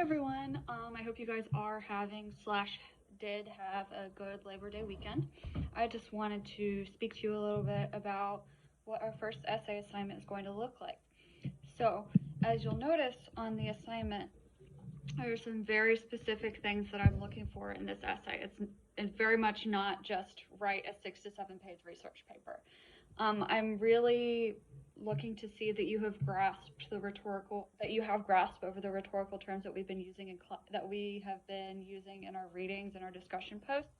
everyone. I hope you guys are having slash did have a good Labor Day weekend. I just wanted to speak to you a little bit about what our first essay assignment is going to look like. So, as you'll notice on the assignment, there are some very specific things that I'm looking for in this essay. It's very much not just write a 6 to 7 page research paper. I'm really looking to see that you have grasped over the rhetorical terms that we've been using in our readings and our discussion posts.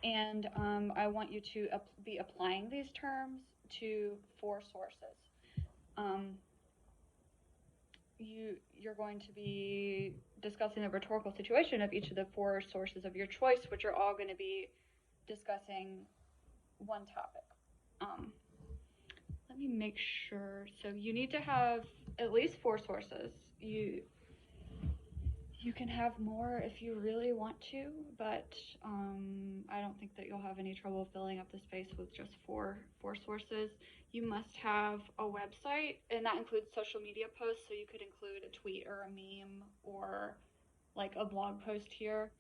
And I want you to be applying these terms to 4 sources. You're going to be discussing the rhetorical situation of each of the 4 sources of your choice, which are all going to be discussing one topic. Let me make sure. So you need to have at least 4 sources. You can have more if you really want to, but I don't think that you'll have any trouble filling up the space with just four sources. You must have a website, and that includes social media posts, so you could include a tweet or a meme or like a blog post here.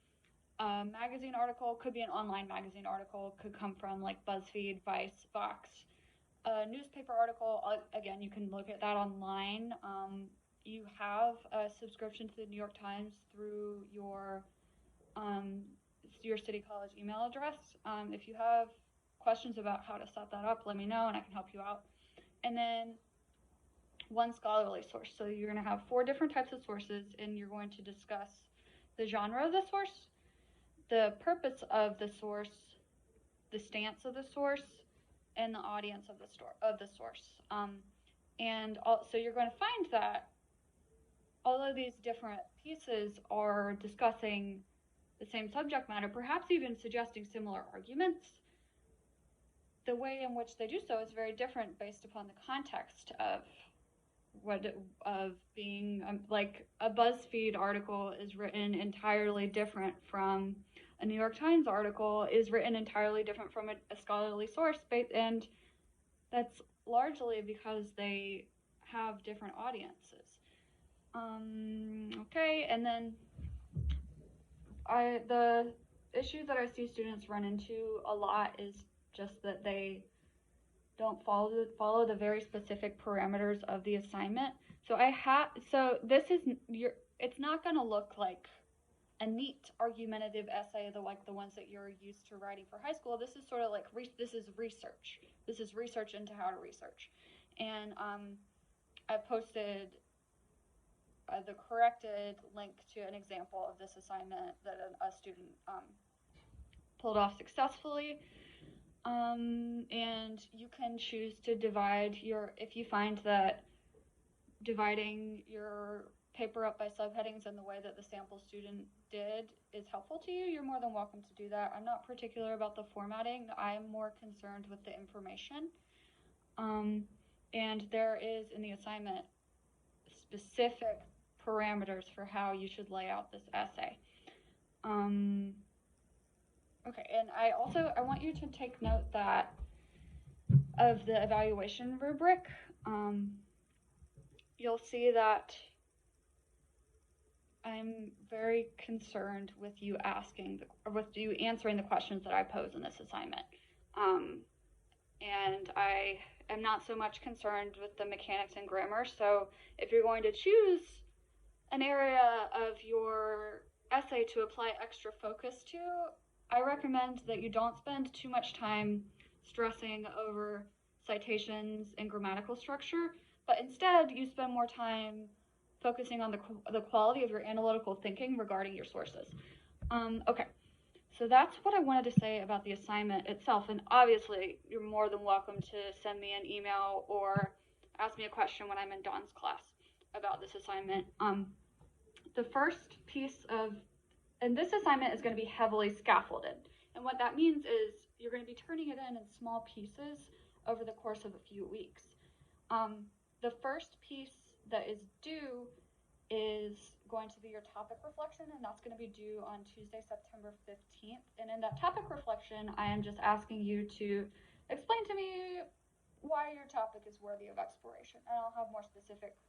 A magazine article could be an online magazine article, could come from like BuzzFeed, Vice, Vox. A newspaper article, again, you can look at that online. You have a subscription to the New York Times through your City College email address. If you have questions about how to set that up, let me know and I can help you out. And then one scholarly source. So you're going to have 4 different types of sources, and you're going to discuss the genre of the source, the purpose of the source, the stance of the source, and the audience of the source. So you're going to find that all of these different pieces are discussing the same subject matter, perhaps even suggesting similar arguments. The way in which they do so is very different based upon the context of being like a BuzzFeed article is written entirely different from a New York Times article is written entirely different from a scholarly source, and that's largely because they have different audiences. Okay, and then the issue that I see students run into a lot is just that they don't follow the very specific parameters of the assignment. It's not going to look like a neat argumentative essay like the ones that you're used to writing for high school. This is sort of like this is research. This is research into how to research. And I've posted the corrected link to an example of this assignment that a student pulled off successfully. And you can choose to if you find that dividing your paper up by subheadings in the way that the sample student did is helpful to you, you're more than welcome to do that. I'm not particular about the formatting. I'm more concerned with the information. And there is in the assignment specific parameters for how you should lay out this essay. Okay, and I want you to take note that of the evaluation rubric, you'll see that I'm very concerned with you answering the questions that I pose in this assignment. And I am not so much concerned with the mechanics and grammar. So if you're going to choose an area of your essay to apply extra focus to, I recommend that you don't spend too much time stressing over citations and grammatical structure, but instead you spend more time focusing on the quality of your analytical thinking regarding your sources. Okay, so that's what I wanted to say about the assignment itself, and obviously you're more than welcome to send me an email or ask me a question when I'm in Dawn's class about this assignment. The first piece and this assignment is going to be heavily scaffolded, and what that means is you're going to be turning it in small pieces over the course of a few weeks. The first piece that is due is going to be your topic reflection, and that's going to be due on Tuesday, September 15th. And in that topic reflection, I am just asking you to explain to me why your topic is worthy of exploration, and I'll have more specific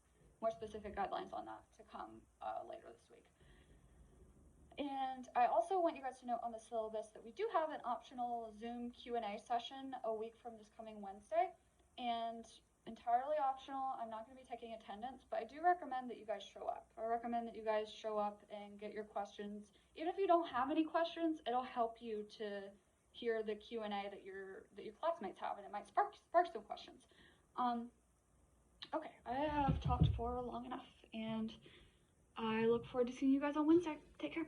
more specific guidelines on that to come later this week. And I also want you guys to know on the syllabus that we do have an optional Zoom Q&A session a week from this coming Wednesday, and entirely optional. I'm not going to be taking attendance, but I do recommend that you guys show up. I recommend that you guys show up and get your questions. Even if you don't have any questions, it'll help you to hear the Q&A that your classmates have, and it might spark some questions. Okay, I have talked for long enough, and I look forward to seeing you guys on Wednesday. Take care.